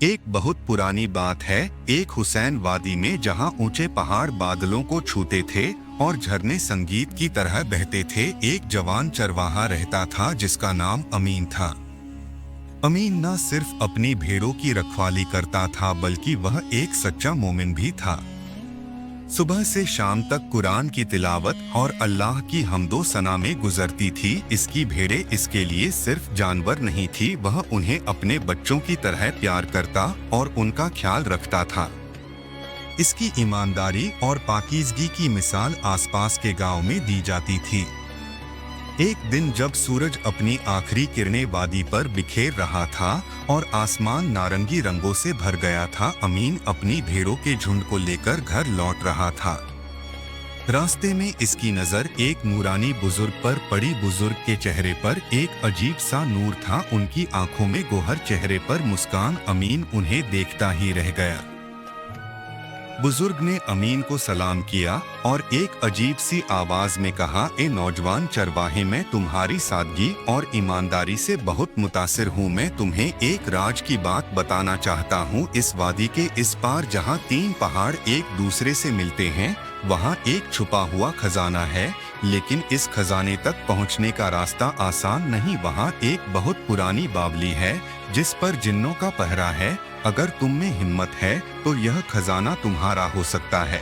एक बहुत पुरानी बात है। एक हुसैन वादी में जहाँ ऊंचे पहाड़ बादलों को छूते थे और झरने संगीत की तरह बहते थे, एक जवान चरवाहा रहता था जिसका नाम अमीन था। अमीन न सिर्फ अपनी भेड़ों की रखवाली करता था बल्कि वह एक सच्चा मोमिन भी था। सुबह से शाम तक कुरान की तिलावत और अल्लाह की हम्दो सना में गुजरती थी। इसकी भेड़ें इसके लिए सिर्फ जानवर नहीं थी, वह उन्हें अपने बच्चों की तरह प्यार करता और उनका ख्याल रखता था। इसकी ईमानदारी और पाकीज़गी की मिसाल आसपास के गांव में दी जाती थी। एक दिन जब सूरज अपनी आखिरी किरणें वादी पर बिखेर रहा था और आसमान नारंगी रंगों से भर गया था, अमीन अपनी भेड़ों के झुंड को लेकर घर लौट रहा था। रास्ते में इसकी नजर एक नूरानी बुजुर्ग पर पड़ी। बुजुर्ग के चेहरे पर एक अजीब सा नूर था, उनकी आंखों में गोहर, चेहरे पर मुस्कान। अमीन उन्हें देखता ही रह गया। बुजुर्ग ने अमीन को सलाम किया और एक अजीब सी आवाज में कहा, ए नौजवान चरवाहे, मैं तुम्हारी सादगी और ईमानदारी से बहुत मुतासिर हूँ। मैं तुम्हें एक राज की बात बताना चाहता हूँ। इस वादी के इस पार जहाँ 3 पहाड़ एक दूसरे से मिलते हैं, वहाँ एक छुपा हुआ खजाना है, लेकिन इस खजाने तक पहुँचने का रास्ता आसान नहीं। वहाँ एक बहुत पुरानी बावली है जिस पर जिन्नों का पहरा है। अगर तुम में हिम्मत है तो यह खजाना तुम्हारा हो सकता है।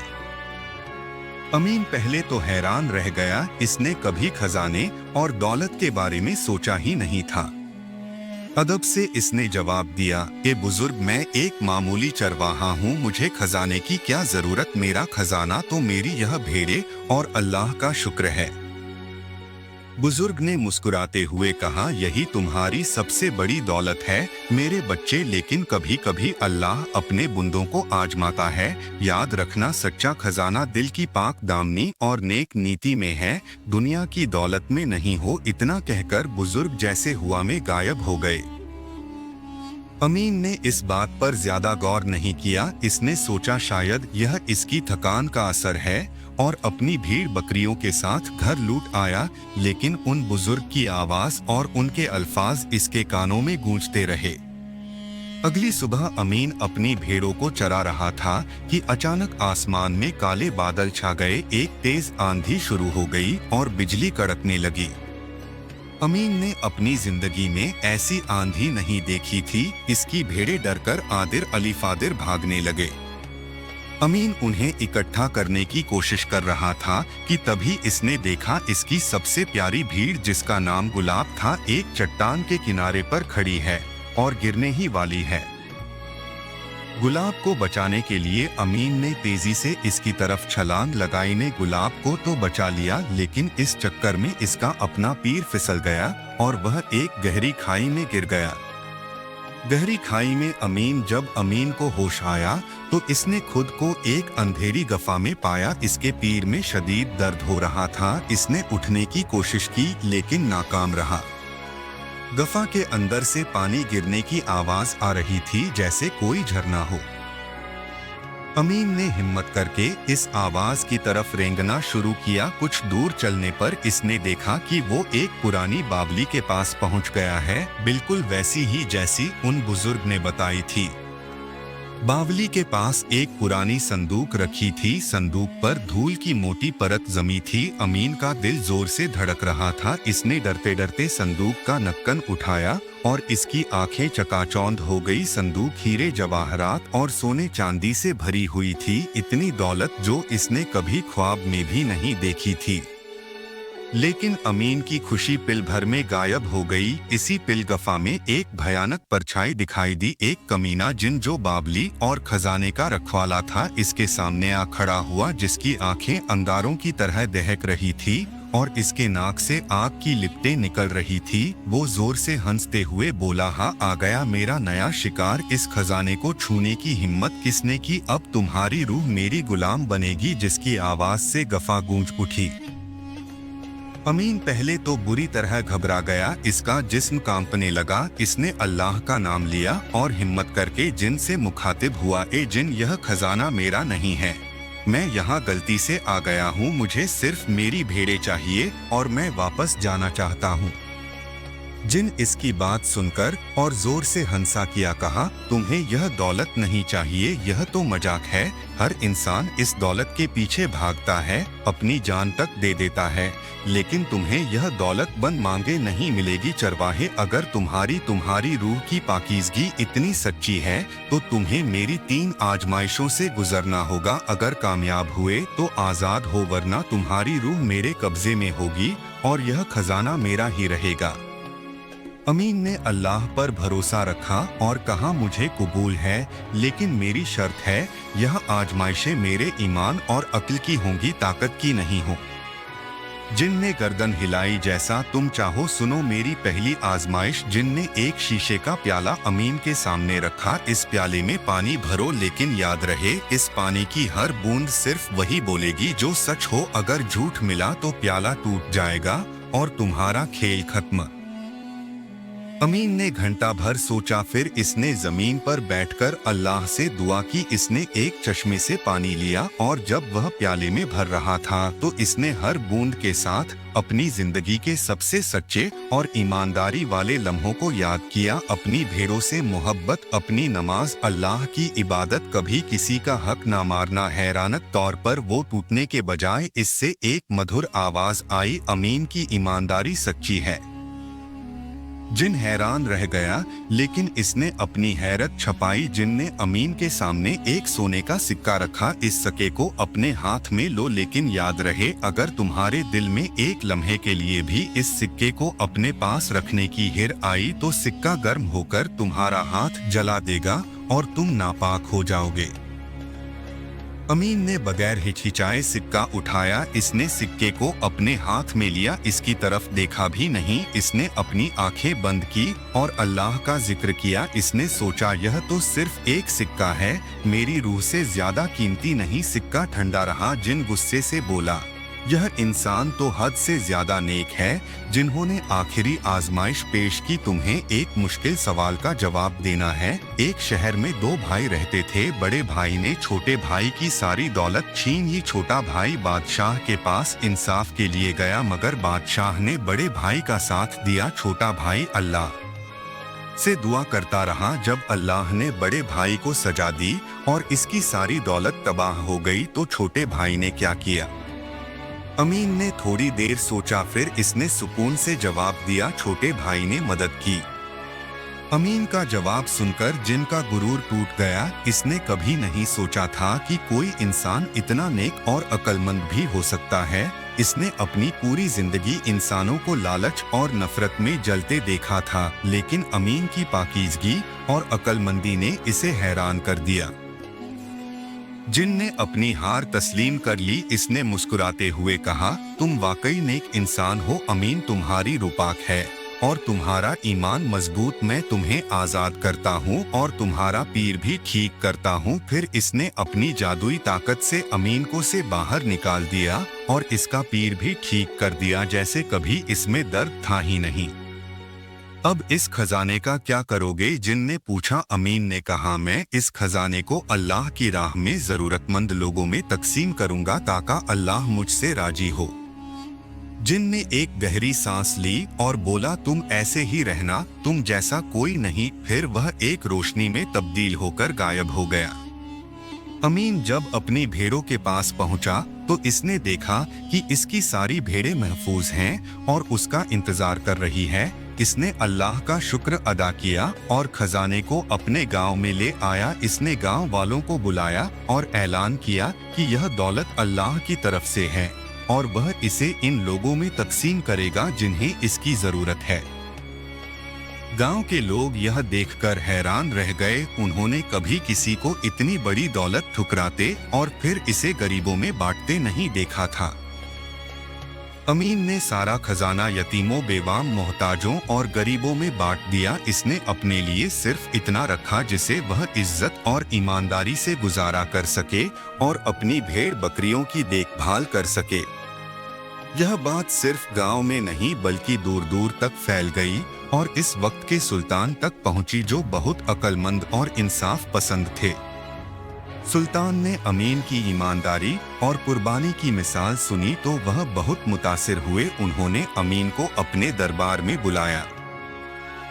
अमीन पहले तो हैरान रह गया, इसने कभी खजाने और दौलत के बारे में सोचा ही नहीं था। अदब से इसने जवाब दिया, ए बुजुर्ग, मैं एक मामूली चरवाहा हूँ, मुझे खजाने की क्या जरूरत। मेरा खजाना तो मेरी यह भेड़ें और अल्लाह का शुक्र है। बुजुर्ग ने मुस्कुराते हुए कहा, यही तुम्हारी सबसे बड़ी दौलत है मेरे बच्चे, लेकिन कभी कभी अल्लाह अपने बुंदों को आजमाता है। याद रखना, सच्चा खजाना दिल की पाक दामनी और नेक नीति में है, दुनिया की दौलत में नहीं हो। इतना कहकर बुजुर्ग जैसे हुआ में गायब हो गए। अमीन ने इस बात पर ज्यादा गौर नहीं किया। इसने सोचा शायद यह इसकी थकान का असर है और अपनी भीड़ बकरियों के साथ घर लौट आया, लेकिन उन बुजुर्ग की आवाज और उनके अल्फाज इसके कानों में गूंजते रहे। अगली सुबह अमीन अपनी भेड़ों को चरा रहा था कि अचानक आसमान में काले बादल छा गए। एक तेज आंधी शुरू हो गई और बिजली कड़कने लगी। अमीन ने अपनी जिंदगी में ऐसी आंधी नहीं देखी थी। इसकी भेड़ें डरकर आदिर अलीफादिर भागने लगे। अमीन उन्हें इकट्ठा करने की कोशिश कर रहा था कि तभी इसने देखा इसकी सबसे प्यारी भीड़, जिसका नाम गुलाब था, एक चट्टान के किनारे पर खड़ी है और गिरने ही वाली है। गुलाब को बचाने के लिए अमीन ने तेजी से इसकी तरफ छलांग लगाई। ने गुलाब को तो बचा लिया, लेकिन इस चक्कर में इसका अपना पैर फिसल गया और वह एक गहरी खाई में गिर गया। गहरी खाई में जब अमीन को होश आया तो इसने खुद को एक अंधेरी गफा में पाया। इसके पैर में शदीद दर्द हो रहा था। इसने उठने की कोशिश की लेकिन नाकाम रहा। गफा के अंदर से पानी गिरने की आवाज आ रही थी, जैसे कोई झरना हो। अमीन ने हिम्मत करके इस आवाज की तरफ रेंगना शुरू किया। कुछ दूर चलने पर इसने देखा कि वो एक पुरानी बावली के पास पहुंच गया है, बिल्कुल वैसी ही जैसी उन बुजुर्ग ने बताई थी। बावली के पास एक पुरानी संदूक रखी थी। संदूक पर धूल की मोटी परत जमी थी। अमीन का दिल जोर से धड़क रहा था। इसने डरते डरते संदूक का ढक्कन उठाया और इसकी आंखें चकाचौंध हो गई। संदूक हीरे जवाहरात और सोने चांदी से भरी हुई थी। इतनी दौलत जो इसने कभी ख्वाब में भी नहीं देखी थी। लेकिन अमीन की खुशी पिल भर में गायब हो गई। इसी पिल गफा में एक भयानक परछाई दिखाई दी। एक कमीना जिन जो बावली और खजाने का रखवाला था, इसके सामने आ खड़ा हुआ, जिसकी आंखें अंगारों की तरह दहक रही थी और इसके नाक से आग की लिपटें निकल रही थी। वो जोर से हंसते हुए बोला, हाँ, आ गया मेरा नया शिकार। इस खजाने को छूने की हिम्मत किसने की? अब तुम्हारी रूह मेरी गुलाम बनेगी। जिसकी आवाज से गफा गूंज उठी। अमीन पहले तो बुरी तरह घबरा गया। इसका जिस्म कांपने लगा। इसने अल्लाह का नाम लिया और हिम्मत करके जिन से मुखातिब हुआ, ए जिन, यह खजाना मेरा नहीं है, मैं यहाँ गलती से आ गया हूँ। मुझे सिर्फ मेरी भेड़ें चाहिए और मैं वापस जाना चाहता हूँ। जिन इसकी बात सुनकर और जोर से हंसा किया कहा, तुम्हें यह दौलत नहीं चाहिए, यह तो मजाक है। हर इंसान इस दौलत के पीछे भागता है, अपनी जान तक दे देता है, लेकिन तुम्हें यह दौलत बन मांगे नहीं मिलेगी। चरवाहे, अगर तुम्हारी रूह की पाकीज़गी इतनी सच्ची है तो तुम्हें मेरी 3 आजमाइशों से गुजरना होगा। अगर कामयाब हुए तो आज़ाद हो, वरना तुम्हारी रूह मेरे कब्जे में होगी और यह खजाना मेरा ही रहेगा। अमीन ने अल्लाह पर भरोसा रखा और कहा, मुझे कबूल है, लेकिन मेरी शर्त है, यह आजमाइशें मेरे ईमान और अक्ल की होंगी, ताकत की नहीं हो। जिन ने गर्दन हिलाई, जैसा तुम चाहो। सुनो मेरी पहली आजमाइश। जिन ने एक शीशे का प्याला अमीन के सामने रखा। इस प्याले में पानी भरो, लेकिन याद रहे, इस पानी की हर बूंद सिर्फ वही बोलेगी जो सच हो। अगर झूठ मिला तो प्याला टूट जाएगा और तुम्हारा खेल खत्म। अमीन ने घंटा भर सोचा, फिर इसने जमीन पर बैठकर अल्लाह से दुआ की। इसने एक चश्मे से पानी लिया और जब वह प्याले में भर रहा था तो इसने हर बूंद के साथ अपनी जिंदगी के सबसे सच्चे और ईमानदारी वाले लम्हों को याद किया। अपनी भेड़ों से मोहब्बत, अपनी नमाज, अल्लाह की इबादत, कभी किसी का हक ना मारना। हैरानक तौर पर वो टूटने के बजाय इससे एक मधुर आवाज आई, अमीन की ईमानदारी सच्ची है। जिन हैरान रह गया, लेकिन इसने अपनी हैरत छपाई। जिन ने अमीन के सामने एक सोने का सिक्का रखा। इस सिक्के को अपने हाथ में लो, लेकिन याद रहे, अगर तुम्हारे दिल में एक लम्हे के लिए भी इस सिक्के को अपने पास रखने की हिर आई तो सिक्का गर्म होकर तुम्हारा हाथ जला देगा और तुम नापाक हो जाओगे। अमीन ने बगैर हिचकिचाए सिक्का उठाया। इसने सिक्के को अपने हाथ में लिया, इसकी तरफ देखा भी नहीं। इसने अपनी आंखें बंद की और अल्लाह का जिक्र किया। इसने सोचा, यह तो सिर्फ एक सिक्का है, मेरी रूह से ज्यादा कीमती नहीं। सिक्का ठंडा रहा। जिन गुस्से से बोला, यह इंसान तो हद से ज्यादा नेक है, जिन्होंने आखिरी आजमाइश पेश की। तुम्हें एक मुश्किल सवाल का जवाब देना है। एक शहर में 2 भाई रहते थे। बड़े भाई ने छोटे भाई की सारी दौलत छीन ली। छोटा भाई बादशाह के पास इंसाफ के लिए गया, मगर बादशाह ने बड़े भाई का साथ दिया। छोटा भाई अल्लाह से दुआ करता रहा। जब अल्लाह ने बड़े भाई को सजा दी और इसकी सारी दौलत तबाह हो गई तो छोटे भाई ने क्या किया? अमीन ने थोड़ी देर सोचा, फिर इसने सुकून से जवाब दिया, छोटे भाई ने मदद की। अमीन का जवाब सुनकर जिन का गुरूर टूट गया। इसने कभी नहीं सोचा था कि कोई इंसान इतना नेक और अक्लमंद भी हो सकता है। इसने अपनी पूरी जिंदगी इंसानों को लालच और नफरत में जलते देखा था, लेकिन अमीन की पाकीज़गी और अक्लमंदी ने इसे हैरान कर दिया। जिन ने अपनी हार तस्लीम कर ली। इसने मुस्कुराते हुए कहा, तुम वाकई नेक इंसान हो। अमीन तुम्हारी रूपाक है और तुम्हारा ईमान मजबूत। मैं तुम्हें आजाद करता हूँ और तुम्हारा पीर भी ठीक करता हूँ। फिर इसने अपनी जादुई ताकत से अमीन को से बाहर निकाल दिया और इसका पीर भी ठीक कर दिया, जैसे कभी इसमें दर्द था ही नहीं। अब इस खजाने का क्या करोगे? जिन ने पूछा। अमीन ने कहा, मैं इस खजाने को अल्लाह की राह में जरूरतमंद लोगों में तकसीम करूंगा, ताकि अल्लाह मुझसे राजी हो। जिन ने एक गहरी सांस ली और बोला, तुम ऐसे ही रहना, तुम जैसा कोई नहीं। फिर वह एक रोशनी में तब्दील होकर गायब हो गया। अमीन जब अपनी भेड़ों के पास पहुंचा तो इसने देखा कि इसकी सारी भेड़ें महफूज हैं और उसका इंतजार कर रही है। इसने अल्लाह का शुक्र अदा किया और खजाने को अपने गांव में ले आया। इसने गांव वालों को बुलाया और ऐलान किया कि यह दौलत अल्लाह की तरफ से है और वह इसे इन लोगों में तकसीम करेगा जिन्हें इसकी जरूरत है। गांव के लोग यह देखकर हैरान रह गए। उन्होंने कभी किसी को इतनी बड़ी दौलत ठुकराते और फिर इसे गरीबों में बांटते नहीं देखा था। अमीन ने सारा खजाना यतीमों, बेवाम, मोहताजों और गरीबों में बांट दिया। इसने अपने लिए सिर्फ इतना रखा जिसे वह इज्जत और ईमानदारी से गुजारा कर सके और अपनी भेड़ बकरियों की देखभाल कर सके। यह बात सिर्फ गांव में नहीं बल्कि दूर दूर तक फैल गई और इस वक्त के सुल्तान तक पहुंची, जो बहुत अक्लमंद और इंसाफ पसंद थे। सुल्तान ने अमीन की ईमानदारी और कुर्बानी की मिसाल सुनी तो वह बहुत मुतासिर हुए। उन्होंने अमीन को अपने दरबार में बुलाया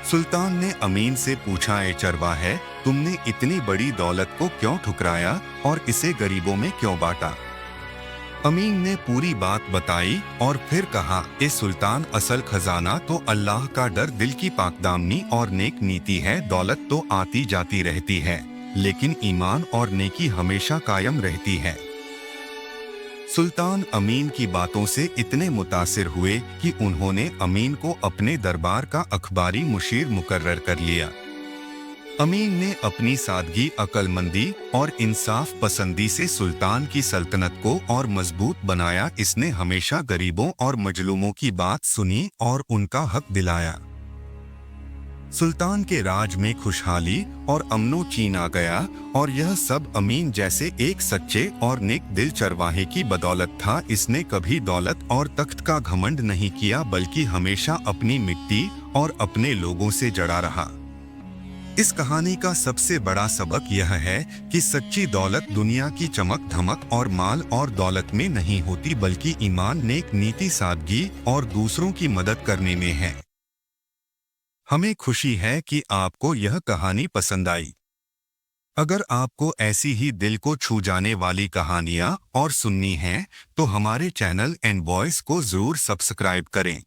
सुल्तान ने अमीन से पूछा, ए चरवाहे, तुमने इतनी बड़ी दौलत को क्यों ठुकराया और इसे गरीबों में क्यों बांटा? अमीन ने पूरी बात बताई और फिर कहा, ए सुल्तान, असल खजाना तो अल्लाह का डर, दिल की पाकदामनी और नेक नीति है। दौलत तो आती जाती रहती है, लेकिन ईमान और नेकी हमेशा कायम रहती है। सुल्तान अमीन की बातों से इतने मुतासिर हुए कि उन्होंने अमीन को अपने दरबार का अखबारी मुशीर मुकर्रर कर लिया। अमीन ने अपनी सादगी, अक्लमंदी और इंसाफ पसंदी से सुल्तान की सल्तनत को और मजबूत बनाया। इसने हमेशा गरीबों और मजलूमों की बात सुनी और उनका हक दिलाया। सुल्तान के राज में खुशहाली और अमनो चैन आ गया, और यह सब अमीन जैसे एक सच्चे और नेक दिल चरवाहे की बदौलत था। इसने कभी दौलत और तख्त का घमंड नहीं किया, बल्कि हमेशा अपनी मिट्टी और अपने लोगों से जड़ा रहा। इस कहानी का सबसे बड़ा सबक यह है कि सच्ची दौलत दुनिया की चमक धमक और माल और दौलत में नहीं होती, बल्कि ईमान, नेक नीति, सादगी और दूसरों की मदद करने में है। हमें खुशी है कि आपको यह कहानी पसंद आई। अगर आपको ऐसी ही दिल को छू जाने वाली कहानियाँ और सुननी हैं, तो हमारे चैनल एंड वॉइस को जरूर सब्सक्राइब करें।